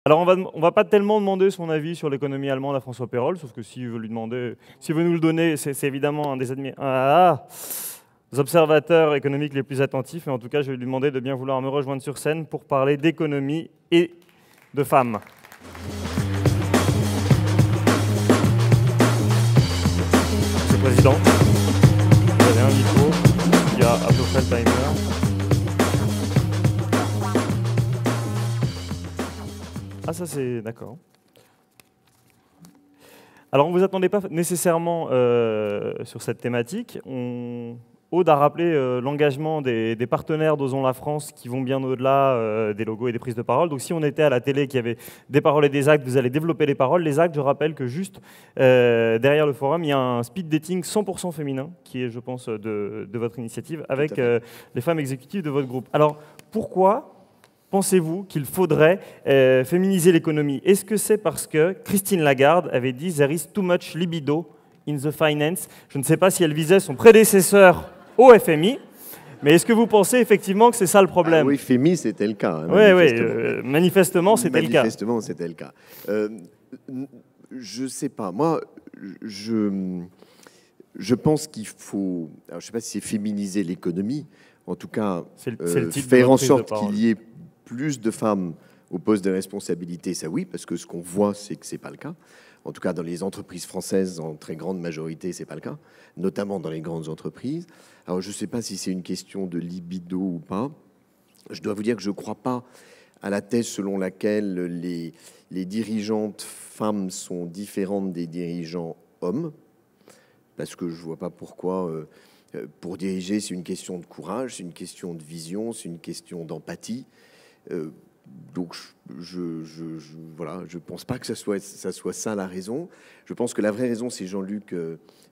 Alors, on va pas tellement demander son avis sur l'économie allemande à François Pérolle, sauf que s'il veut lui demander, s'il veut nous le donner, c'est évidemment un des observateurs économiques les plus attentifs. Mais en tout cas, je vais lui demander de bien vouloir me rejoindre sur scène pour parler d'économie et de femmes. Monsieur le Président, vous avez un micro, il y a à peu près le timer. Ah, ça c'est d'accord. Alors, on ne vous attendait pas nécessairement sur cette thématique. Aude a rappelé l'engagement des partenaires d'Osons la France qui vont bien au-delà des logos et des prises de parole. Donc, si on était à la télé qui avait des paroles et des actes, vous allez développer les paroles. Les actes, je rappelle que juste derrière le forum, il y a un speed dating 100% féminin qui est, je pense, de votre initiative avec les femmes exécutives de votre groupe. Alors, pourquoi pensez-vous qu'il faudrait féminiser l'économie? Est-ce que c'est parce que Christine Lagarde avait dit « There is too much libido in the finance ». Je ne sais pas si elle visait son prédécesseur au FMI, mais est-ce que vous pensez effectivement que c'est ça le problème? Oui, FMI, c'était le cas. Oui, manifestement, c'était le cas. Manifestement, c'était le cas. Je ne sais pas. Moi, je pense qu'il faut... Alors, je ne sais pas si c'est féminiser l'économie. En tout cas, faire en sorte qu'il y ait plus de femmes au poste de responsabilité, ça oui, parce que ce qu'on voit, c'est que ce n'est pas le cas. En tout cas, dans les entreprises françaises, en très grande majorité, ce n'est pas le cas, notamment dans les grandes entreprises. Alors, je ne sais pas si c'est une question de libido ou pas. Je dois vous dire que je ne crois pas à la thèse selon laquelle les dirigeantes femmes sont différentes des dirigeants hommes, parce que je ne vois pas pourquoi... pour diriger, c'est une question de courage, c'est une question de vision, c'est une question d'empathie. Donc, voilà, je ne pense pas que ça soit ça la raison. Je pense que la vraie raison, c'est Jean-Luc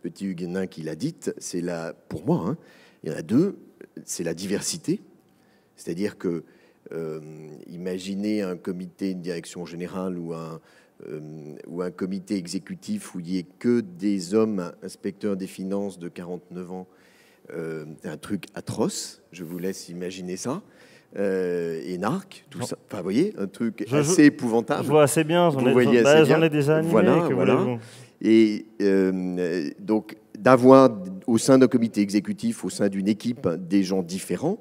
Petit-Huguenin qui l'a dite. C'est pour moi, il y en a deux. C'est la diversité. C'est-à-dire que imaginez un comité de direction générale ou un comité exécutif où il n'y ait que des hommes inspecteurs des finances de 49 ans. C'est un truc atroce. Je vous laisse imaginer ça. Énarque, tout ça. Enfin, vous voyez, un truc assez épouvantable. Je vois assez bien, j'en ai déjà animé. Voilà. Et donc, d'avoir au sein d'un comité exécutif, au sein d'une équipe, des gens différents,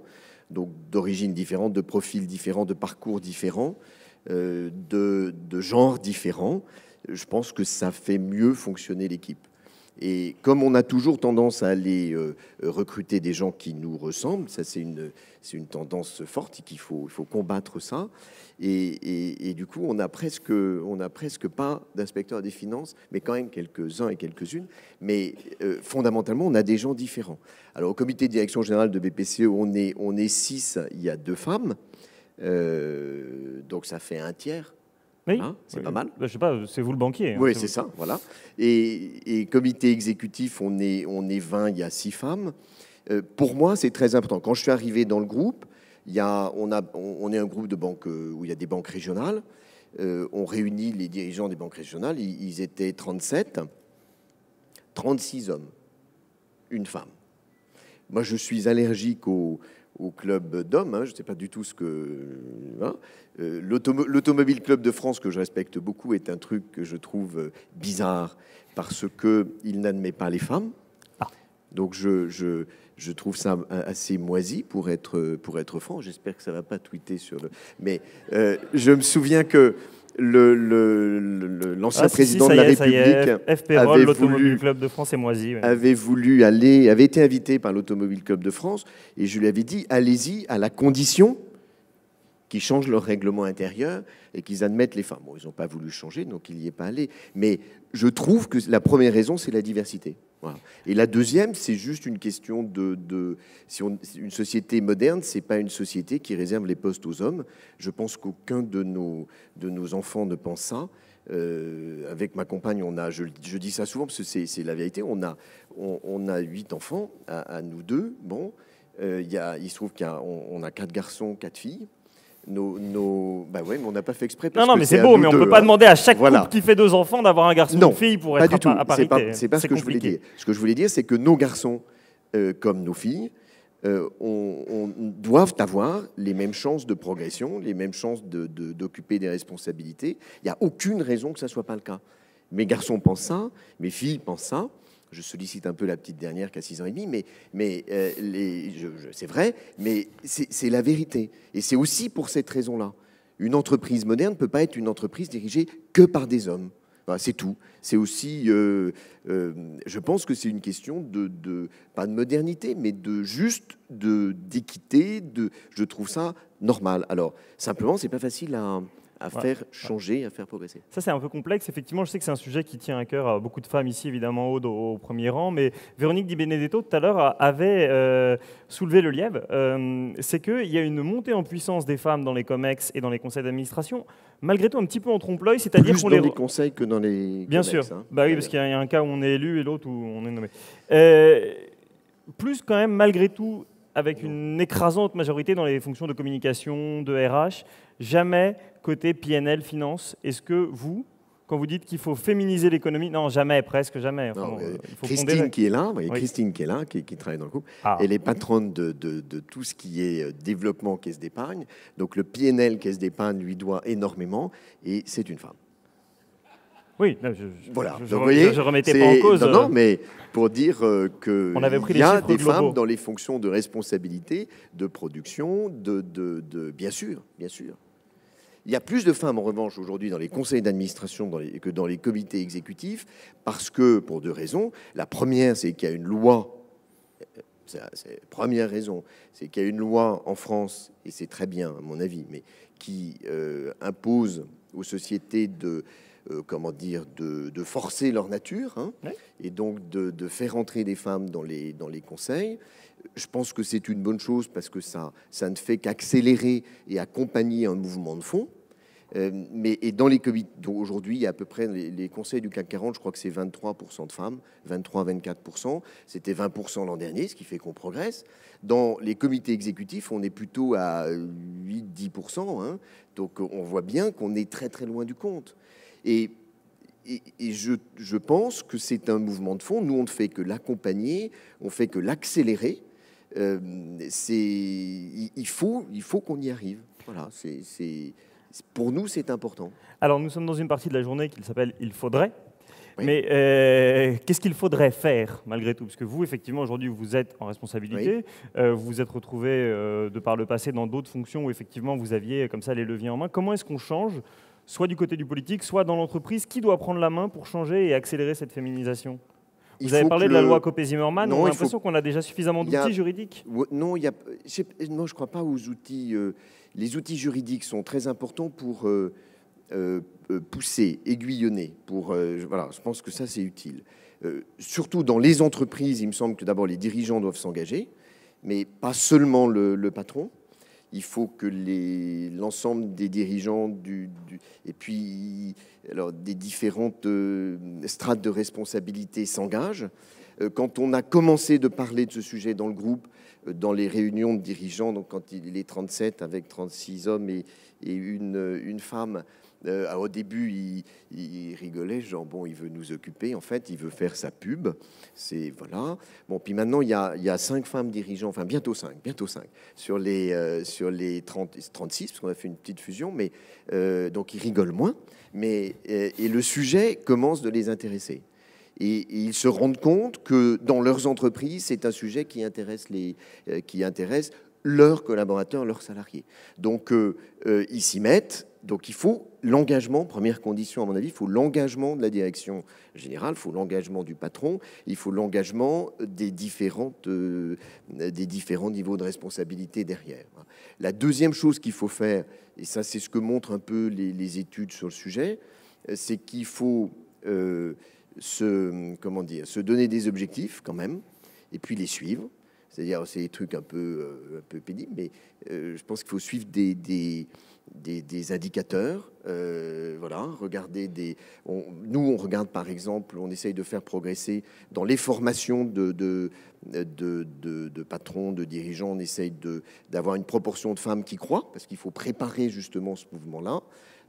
donc d'origine différente, de profils différents, de parcours différents, de genres différents, je pense que ça fait mieux fonctionner l'équipe. Et comme on a toujours tendance à aller recruter des gens qui nous ressemblent, ça c'est une tendance forte et qu'il faut combattre ça. Et du coup, on n'a presque pas d'inspecteurs des finances, mais quand même quelques-uns et quelques-unes. Mais fondamentalement, on a des gens différents. Alors au comité de direction générale de BPCE, on est 6, il y a 2 femmes. Donc ça fait un tiers. Oui, c'est pas mal. Je sais pas, c'est vous le banquier. Oui, c'est ça, voilà. Et comité exécutif, on est 20, il y a 6 femmes. Pour moi, c'est très important. Quand je suis arrivé dans le groupe, on est un groupe de banques où il y a des banques régionales. On réunit les dirigeants des banques régionales. Ils étaient 37, 36 hommes, une femme. Moi, je suis allergique au club d'hommes, je ne sais pas du tout ce que... L'Automobile Club de France, que je respecte beaucoup, est un truc que je trouve bizarre parce qu'il n'admet pas les femmes. Donc je trouve ça assez moisi pour être franc. J'espère que ça ne va pas tweeter sur le... Mais je me souviens que l'ancien président de la République l'Automobile Club de France est moisi. Oui. avait été invité par l'Automobile Club de France et je lui avais dit allez-y à la condition qu'ils changent leur règlement intérieur et qu'ils admettent les femmes. Bon, ils n'ont pas voulu changer, donc il n'y est pas allé. Mais je trouve que la première raison, c'est la diversité. Voilà. Et la deuxième, c'est juste une question une société moderne, c'est pas une société qui réserve les postes aux hommes. Je pense qu'aucun de nos enfants ne pense ça. Avec ma compagne, je dis ça souvent parce que c'est la vérité. On a 8 enfants à nous deux. Bon, il se trouve qu'on a 4 garçons, 4 filles. Bah ouais, mais on n'a pas fait exprès. Non, mais c'est beau, mais on ne peut pas demander à chaque couple qui fait 2 enfants d'avoir un garçon ou une fille pour être à parité. C'est pas ce que je voulais dire. Ce que je voulais dire, c'est que nos garçons, comme nos filles, doivent avoir les mêmes chances de progression, les mêmes chances d'occuper des responsabilités. Il n'y a aucune raison que ça ne soit pas le cas. Mes garçons pensent ça, mes filles pensent ça. Je sollicite un peu la petite dernière qui a 6 ans et demi, mais c'est vrai, mais c'est la vérité. Et c'est aussi pour cette raison-là. Une entreprise moderne ne peut pas être une entreprise dirigée que par des hommes. Voilà, c'est tout. C'est aussi, je pense que c'est une question pas de modernité, mais d'équité. Je trouve ça normal. Alors, simplement, c'est pas facile à faire changer, à faire progresser. Ça, c'est un peu complexe. Effectivement, je sais que c'est un sujet qui tient à cœur à beaucoup de femmes ici, évidemment, Aude au premier rang. Mais Véronique Di Benedetto, tout à l'heure, avait soulevé le lièvre. C'est qu'il y a une montée en puissance des femmes dans les COMEX et dans les conseils d'administration, malgré tout un petit peu en trompe-l'œil. C'est-à-dire plus dans les conseils que dans les Bien COMEX, sûr. Hein. Bah oui, parce qu'il y a un cas où on est élu et l'autre où on est nommé. Plus quand même, malgré tout, avec une écrasante majorité dans les fonctions de communication, de RH, jamais côté PNL, finance. Est-ce que vous, quand vous dites qu'il faut féminiser l'économie, non, jamais, presque jamais. Enfin, non, il faut Christine qui est là, oui. Christine qui travaille dans le groupe, elle est patronne de tout ce qui est développement caisse d'épargne. Donc le PNL caisse d'épargne lui doit énormément et c'est une femme. Oui, voilà. Je remettais pas en cause. Non, mais pour dire qu'il y a des femmes dans les fonctions de responsabilité, de production, bien sûr, bien sûr. Il y a plus de femmes, en revanche, aujourd'hui dans les conseils d'administration que dans les comités exécutifs, parce que, pour 2 raisons. La première, c'est qu'il y a une loi, c'est la première raison, c'est qu'il y a une loi en France, et c'est très bien, à mon avis, mais qui impose aux sociétés de forcer leur nature, hein, ouais. Et donc de faire entrer des femmes dans les conseils. Je pense que c'est une bonne chose parce que ça ne fait qu'accélérer et accompagner un mouvement de fond. Et dans les comités, aujourd'hui, il y a à peu près les conseils du CAC 40, je crois que c'est 23% de femmes, 23-24%. C'était 20% l'an dernier, ce qui fait qu'on progresse. Dans les comités exécutifs, on est plutôt à 8-10%. Hein, donc on voit bien qu'on est très très loin du compte. Et je pense que c'est un mouvement de fond. Nous, on ne fait que l'accompagner, on ne fait que l'accélérer. Il faut qu'on y arrive. Voilà, pour nous, c'est important. Alors, nous sommes dans une partie de la journée qui s'appelle « Il faudrait ». Oui. Mais qu'est-ce qu'il faudrait faire, malgré tout? Parce que vous, effectivement, aujourd'hui, vous êtes en responsabilité. Oui. Vous vous êtes retrouvé, de par le passé, dans d'autres fonctions où, effectivement, vous aviez comme ça les leviers en main. Comment est-ce qu'on change, soit du côté du politique, soit dans l'entreprise? Qui doit prendre la main pour changer et accélérer cette féminisation? Vous avez parlé de la loi Copé-Zimmermann. On a l'impression qu'on a déjà suffisamment d'outils juridiques. Non, je ne crois pas aux outils. Les outils juridiques sont très importants pour pousser, aiguillonner. Voilà, je pense que ça, c'est utile. Surtout dans les entreprises, il me semble que d'abord les dirigeants doivent s'engager, mais pas seulement le patron. Il faut que l'ensemble des dirigeants et puis alors, des différentes strates de responsabilité s'engagent. Quand on a commencé de parler de ce sujet dans le groupe, dans les réunions de dirigeants, donc quand il est 37 avec 36 hommes et une femme, au début, il rigolait, genre, bon, il veut nous occuper, en fait, il veut faire sa pub, voilà. Bon, puis maintenant, il y a 5 femmes dirigeants, enfin, bientôt 5, sur les 36, parce qu'on a fait une petite fusion, mais donc ils rigolent moins, et le sujet commence de les intéresser. Et ils se rendent compte que dans leurs entreprises, c'est un sujet qui intéresse leurs collaborateurs, leurs salariés. Donc, ils s'y mettent. Donc, il faut l'engagement, première condition à mon avis, il faut l'engagement de la direction générale, il faut l'engagement du patron, il faut l'engagement des différents niveaux de responsabilité derrière. La deuxième chose qu'il faut faire, et ça c'est ce que montrent un peu les études sur le sujet, c'est qu'il faut se donner des objectifs quand même, et puis les suivre. C'est-à-dire, c'est des trucs un peu pénibles, mais je pense qu'il faut suivre des indicateurs. Voilà, regarder nous, on regarde par exemple, on essaye de faire progresser dans les formations de patrons, de dirigeants, on essaye d'avoir une proportion de femmes qui croient, parce qu'il faut préparer justement ce mouvement-là.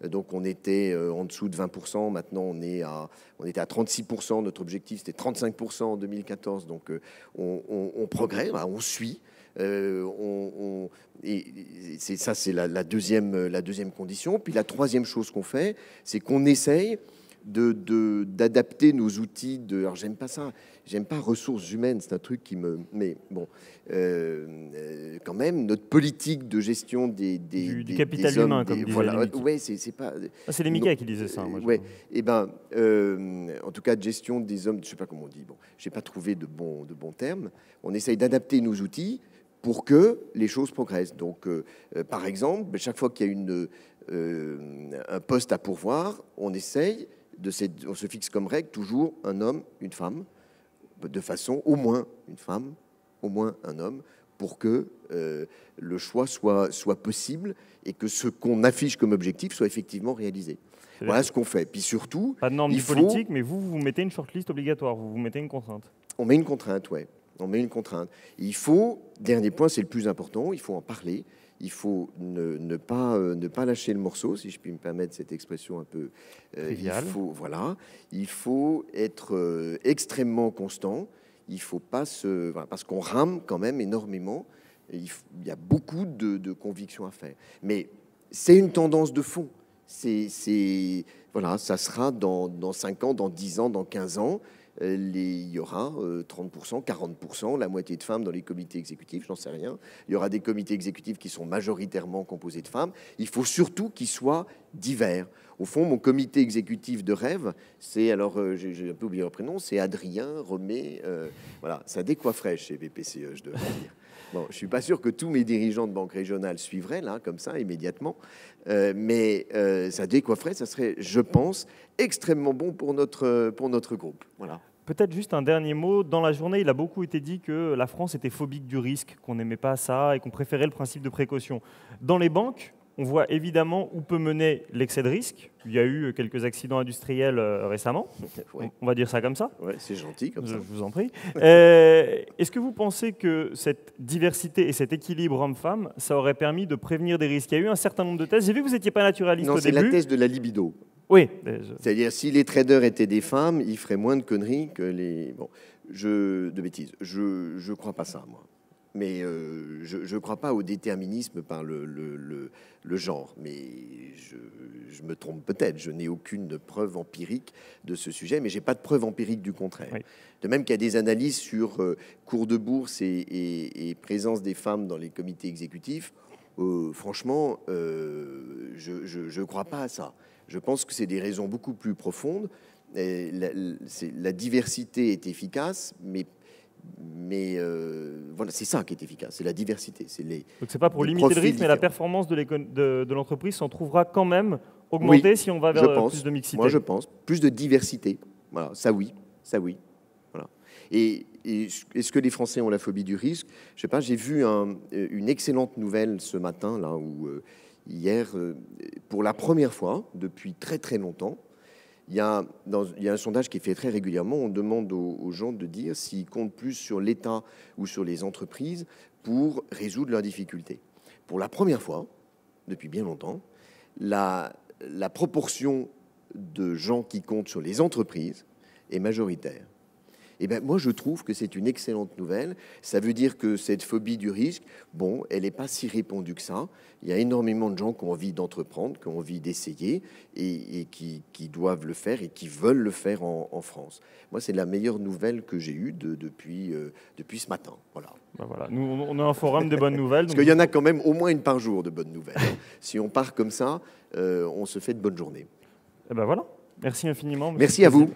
Donc on était en dessous de 20%, maintenant on était à 36%, notre objectif c'était 35% en 2014, donc on progresse, on suit. Et ça, c'est la deuxième condition. Puis la troisième chose qu'on fait, c'est qu'on essaye d'adapter nos outils de... Alors, j'aime pas ça. J'aime pas ressources humaines, c'est un truc qui me... Mais bon, quand même, notre politique de gestion du capital des hommes, humain, comme disait voilà, Lemike. ouais, c'est pas... c'est les Mickey qui disaient ça. Moi, ouais, et ben, en tout cas, de gestion des hommes, je sais pas comment on dit. Bon, j'ai pas trouvé de bons termes. On essaye d'adapter nos outils pour que les choses progressent. Donc, par exemple, chaque fois qu'il y a un poste à pourvoir, on essaye on se fixe comme règle toujours un homme, une femme, de façon au moins une femme, au moins un homme, pour que le choix soit possible et que ce qu'on affiche comme objectif soit effectivement réalisé. Voilà ce qu'on fait. Puis surtout, pas de normes politiques, mais vous mettez une shortlist obligatoire, vous mettez une contrainte. On met une contrainte, ouais. On met une contrainte. Il faut, dernier point, c'est le plus important, il faut en parler. Il faut ne pas lâcher le morceau, si je puis me permettre cette expression un peu triviale. Il faut être extrêmement constant. Il faut pas parce qu'on rame quand même énormément. Il y a beaucoup de convictions à faire. Mais c'est une tendance de fond. Ça sera dans 5 ans, dans 10 ans, dans 15 ans. Il y aura 30%, 40%, la moitié de femmes dans les comités exécutifs, j'en sais rien. Il y aura des comités exécutifs qui sont majoritairement composés de femmes. Il faut surtout qu'ils soient divers. Au fond, mon comité exécutif de rêve, c'est, alors j'ai un peu oublié leur prénom, c'est Adrien Romé. Voilà, ça décoifferait chez BPCE, je devrais dire. Bon, je ne suis pas sûr que tous mes dirigeants de banque régionale suivraient, là, comme ça, immédiatement. Mais ça décoifferait, ça serait, je pense, extrêmement bon pour notre groupe. Voilà. Peut-être juste un dernier mot. Dans la journée, il a beaucoup été dit que la France était phobique du risque, qu'on n'aimait pas ça et qu'on préférait le principe de précaution. Dans les banques, on voit évidemment où peut mener l'excès de risque. Il y a eu quelques accidents industriels récemment. Ouais. On va dire ça comme ça. Ouais, c'est gentil comme ça. Je vous en prie. Est-ce que vous pensez que cette diversité et cet équilibre homme-femme, ça aurait permis de prévenir des risques? Il y a eu un certain nombre de thèses. J'ai vu que vous n'étiez pas naturaliste au début. Non, c'est la thèse de la libido. Oui. C'est-à-dire, si les traders étaient des femmes, ils feraient moins de conneries que les... Bon, de bêtises. Je crois pas ça, moi. Mais je ne crois pas au déterminisme par le genre. Mais je me trompe peut-être. Je n'ai aucune preuve empirique de ce sujet, mais je n'ai pas de preuve empirique du contraire. Oui. De même qu'il y a des analyses sur cours de bourse et présence des femmes dans les comités exécutifs. Franchement, je ne crois pas à ça. Je pense que c'est des raisons beaucoup plus profondes. La diversité est efficace, mais voilà, c'est ça qui est efficace, c'est la diversité. Donc c'est pas pour limiter le risque, mais la performance de l'entreprise s'en trouvera quand même augmentée, oui, si on va vers plus de mixité. Moi, je pense. Plus de diversité. Voilà, ça oui. Voilà. Et est-ce que les Français ont la phobie du risque? Je sais pas, j'ai vu une excellente nouvelle ce matin, là, où hier, pour la première fois depuis très très longtemps, il y a un sondage qui est fait très régulièrement. On demande aux gens de dire s'ils comptent plus sur l'État ou sur les entreprises pour résoudre leurs difficultés. Pour la première fois, depuis bien longtemps, la proportion de gens qui comptent sur les entreprises est majoritaire. Eh bien, moi, je trouve que c'est une excellente nouvelle. Ça veut dire que cette phobie du risque, bon, elle n'est pas si répandue que ça. Il y a énormément de gens qui ont envie d'entreprendre, qui ont envie d'essayer et qui doivent le faire et qui veulent le faire en France. Moi, c'est la meilleure nouvelle que j'ai eue depuis ce matin. Voilà. Ben voilà. Nous, on a un forum de bonnes nouvelles. Parce qu'il y en a quand même au moins une par jour de bonnes nouvelles. Si on part comme ça, on se fait de bonnes journées. Et ben voilà. Merci infiniment. Merci à vous.